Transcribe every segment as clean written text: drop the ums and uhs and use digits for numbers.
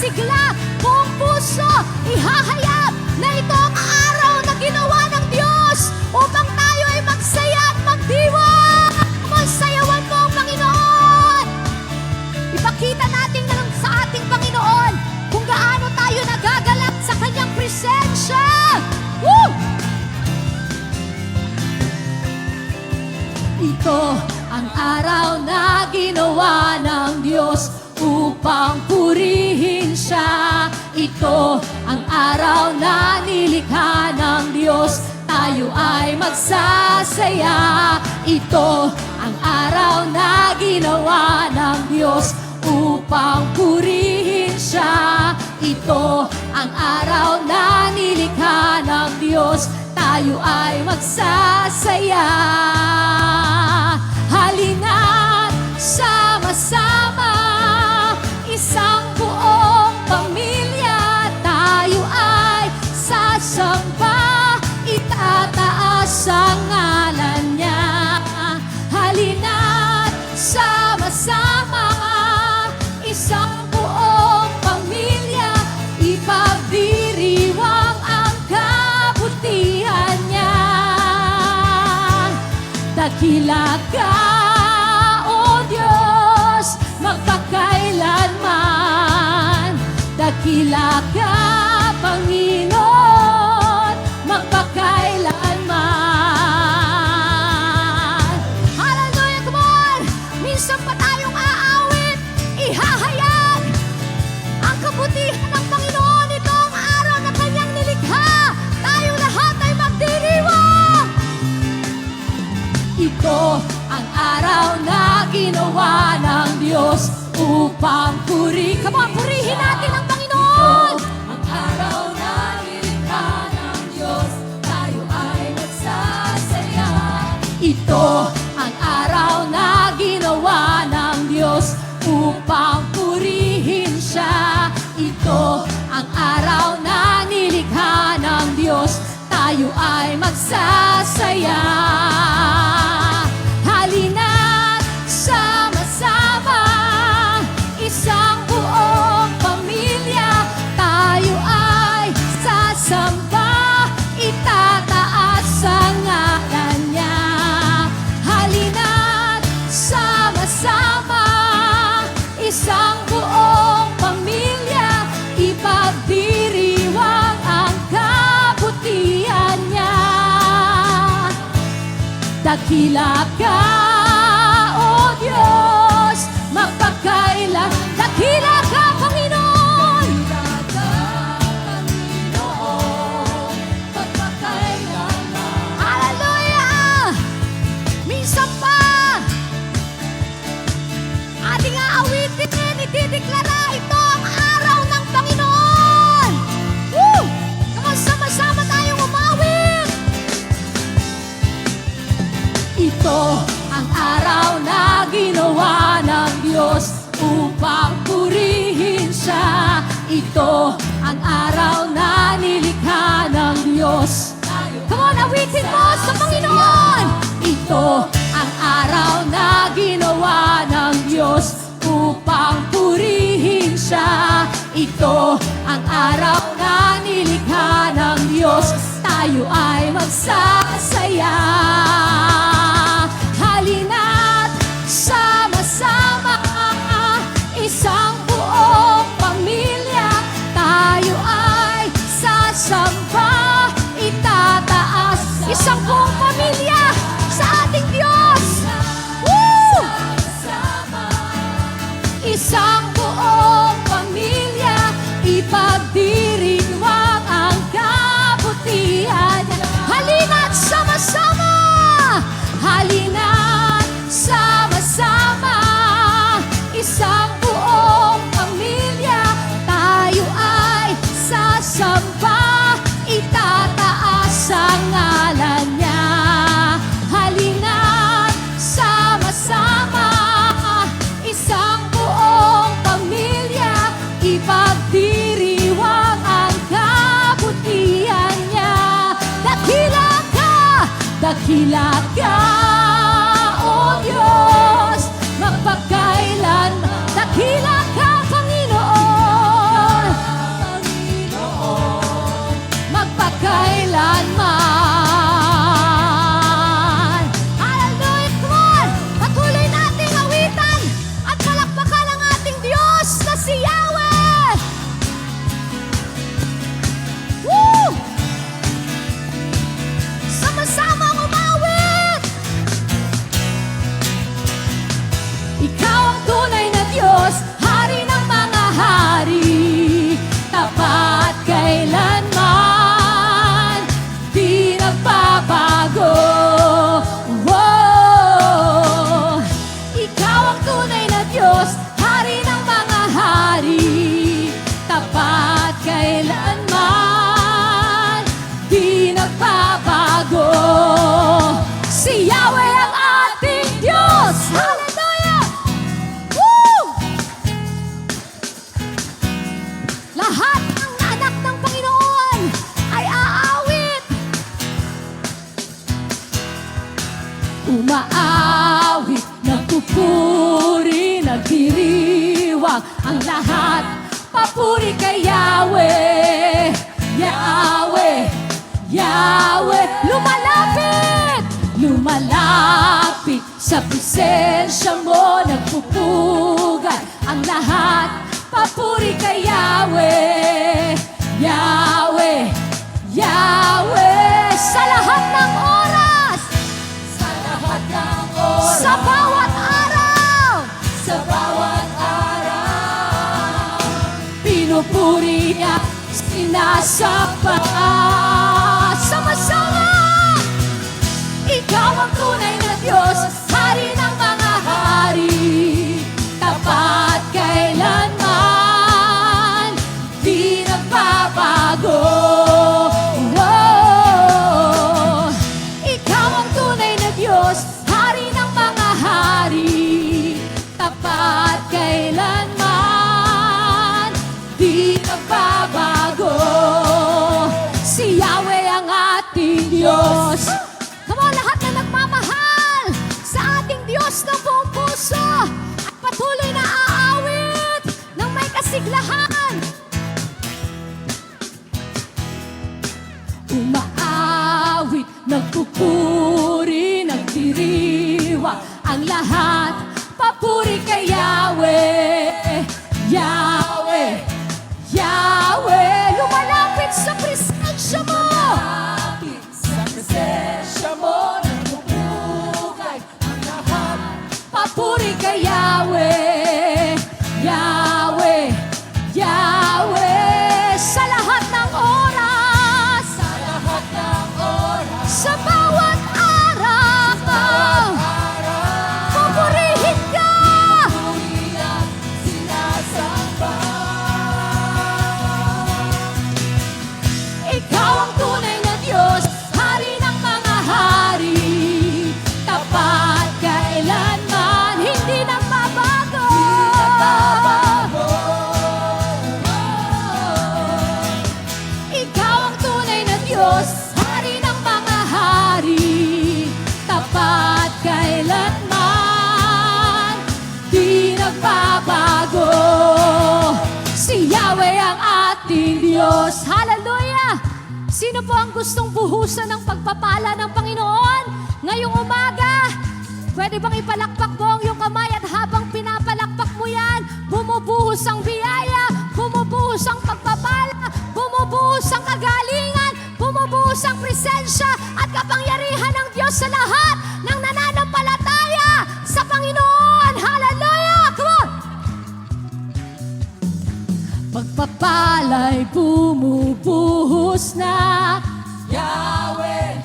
sigla, buong puso, ihahayag na ito ang araw na ginawa ng Diyos upang tayo ay magsaya at magdiwa. Magsayawan mo ang Panginoon. Ipakita natin lang sa ating Panginoon kung gaano tayo nagagalak sa Kanyang presensya. Woo! Ito ang araw na ginawa ng Diyos upang purihin Siya. Ito ang araw na nilikha ng Diyos, tayo ay magsasaya. Ito ang araw na ginawa ng Diyos upang purihin Siya. Ito ang araw na nilikha ng Diyos, tayo ay magsasaya. Halina't sama-sama, isang buong pamilya, tayo ay sasamba, itataas ang ngalan niya. Halina't sama-sama, isang buong pamilya, ipagdiriwang ang kabutihan niya. Dakila ka, O Diyos, magpakailanman. Dakila ka, Panginoon, magpakailanman. Hallelujah, come on! Minsan pa tayong aawit, ihahayag ang kabutihan ng Panginoon. Ito ang araw na Kanyang nilikha. Tayo lahat ay magdiriwang. Ito ang araw na ginawa ng Diyos upang purihin. Come on, purihin natin ang Panginoon. Ang araw na nilikha ng Diyos, tayo ay magsasaya. Ito ang araw na ginawa ng Diyos upang purihin Siya. Ito ang araw na nilikha ng Diyos, tayo ay magsasaya. Halina't sama-sama, isang buong pamilya, tayo ay sasamba, itataas ang ngalan niya. Halina't sama-sama, isang buong pamilya, ipagdiriwang ang kabutihan niya. Dakila ka, O Diyos, magpakailan. Dakila ka, Panginoon. Dakila ka, Panginoon, magpakailanman. Hallelujah! Minsan pa, ating aawitin, itideklara, ito ang araw ng Panginoon. Woo! Come on, sama-sama tayong umawit. Ito ang araw na ginawa ng Diyos upang purihin Siya. Ito ang araw na nilikha ng Diyos. Come on, awitin mo sa Panginoon. Ito ang araw na ginawa ng Diyos upang purihin Siya. Ito ang araw na nilikha ng Diyos, tayo ay magsasaya. Halina't sama-sama, isang buong pamilya, tayo ay sasamba, itataas isang buong pamilya sa ating Diyos. Woo! Isang buong pamilya, ipagdiriwang ang kabutihan niya. Halina't sama-sama, halina't sama-sama, isang buong pamilya, tayo ay sasamba, itataas ang ngalan niya. Halina't sama-sama, isang buong pamilya, ipagdiriwang ang kabutihan niya. Dakila ka, dakila ka, O Diyos, magpakailan. Dakila ka, Panginoon, papuri kay Yahweh, Yahweh, Yahweh. Lumalapit, lumalapit sa presensya mo, nagpupugay ang lahat. Papuri kay Yahweh, Yahweh, Yahweh. Sa lahat ng oras, sa lahat ng oras, sa bawat araw, sa bawat araw, pinupuri niya, sinasamba. Sama-sama, ikaw ang tunay na Diyos, Hari ng mga hari, tapat kailanman, di nagbabago. Oh, ikaw ang tunay na Diyos, Hari ng mga hari, tapat kailanman, di nagbabago. Si Yahweh ang ating Diyos. Come on, lahat na nagmamahal sa ating Diyos ng buong puso at patuloy na aawit ng may kasiglahan. Umaawit, nagpupuri, nagdiriwa ang lahat. Papuri kay Yahweh, Yahweh, Yahweh. Lumalapit sa presensya mo, lumalapit sa presensya mo, nagpupugay ang lahat. Papuri kay Yahweh, Yahweh, Yahweh. Sa lahat ng oras, sa lahat ng oras, sa bawat araw, pupurihin ka, pupuri at sinasamba. Ikaw ang tunay na Diyos, Hari ng mga hari, tapat kailanman, hindi nagbabago. Ikaw ang tunay na Diyos, Hari ng mga hari, tapat kailanman, di nagbabago. Si Yahweh ang ating Diyos. Hallelujah! Sino po ang gustong buhusan ng pagpapala ng Panginoon ngayong umaga? Pwede bang ipalakpak mo ang iyong kamay at habang pinapalakpak mo yan, bumubuhos ang biyaya, bumubuhos ang pagpapala, bumubuhos ang kagalingan, bumubuhos ang presensya at kapangyarihan ng Diyos sa lahat ng nananampalataya sa Panginoon. Hallelujah! Come on! Pagpapala'y bumubuhos na, Yahweh,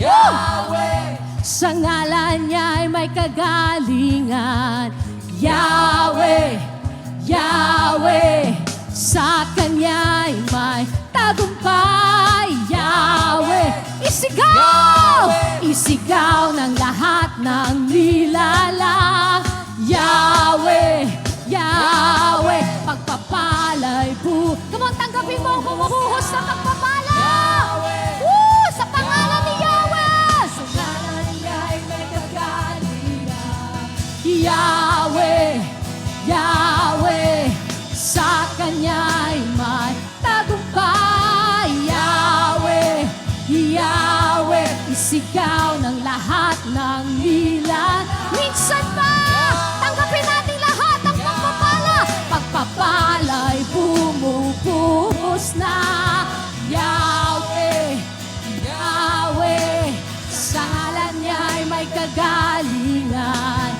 Yahweh. Sa ngalan niya'y may kagalingan, Yahweh, Yahweh. Sa Kanya'y may tagumpay, Yahweh. Isigaw! Isigaw ng lahat ng nilalang, Yahweh, Yahweh. Pagpapala'y come on, tanggapin mo ang bumubuhos na pagpapala. Woo! Sa pangalan ni Yahweh. Sa pangalan niya'y may kagalingan, Yahweh, Yahweh. Sa Kanya'y may tagumpay, Yahweh, Yahweh. Isigaw ng lahat ng nilalang. Minsan pa, tanggapin natin lahat ng pagpapala. Pagpapala'y bumubuhos na, Yahweh, Yahweh. Sa ngalan niya'y may kagalingan,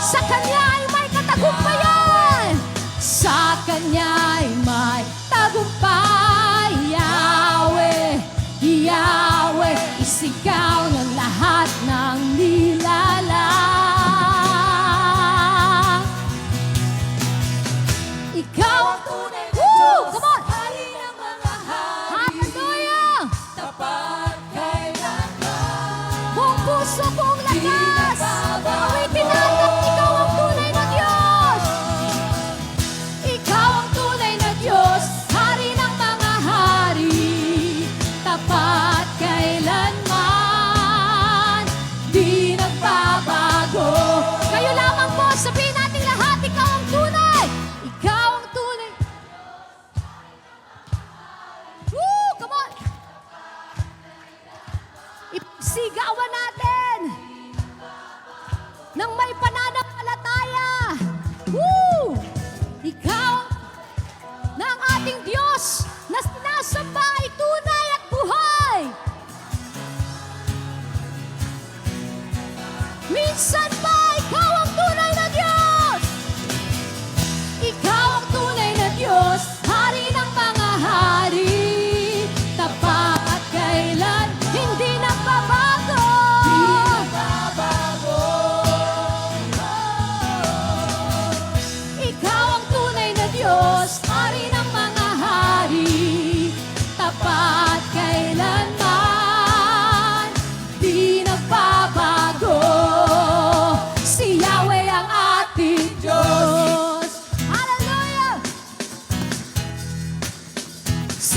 sa Kanya'y may katagumpayan, sa Kanya'y may tagumpay, Yahweh, Yahweh. Isigaw ng lahat ng nilalang. Ikaw ang tunay na Diyos, come on! Hari ng mga hari, hallelujah! Tapat kailanman, buong puso, buong lakas, awitin natin, ikaw ang tunay na Diyos. Ikaw ang tunay na Diyos, Hari ng mga hari, tapat kailanman.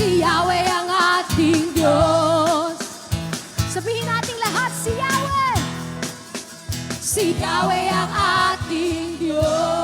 Si Yahweh ang ating Diyos. Sabihin natin lahat, si Yahweh. Si Yahweh ang ating Diyos.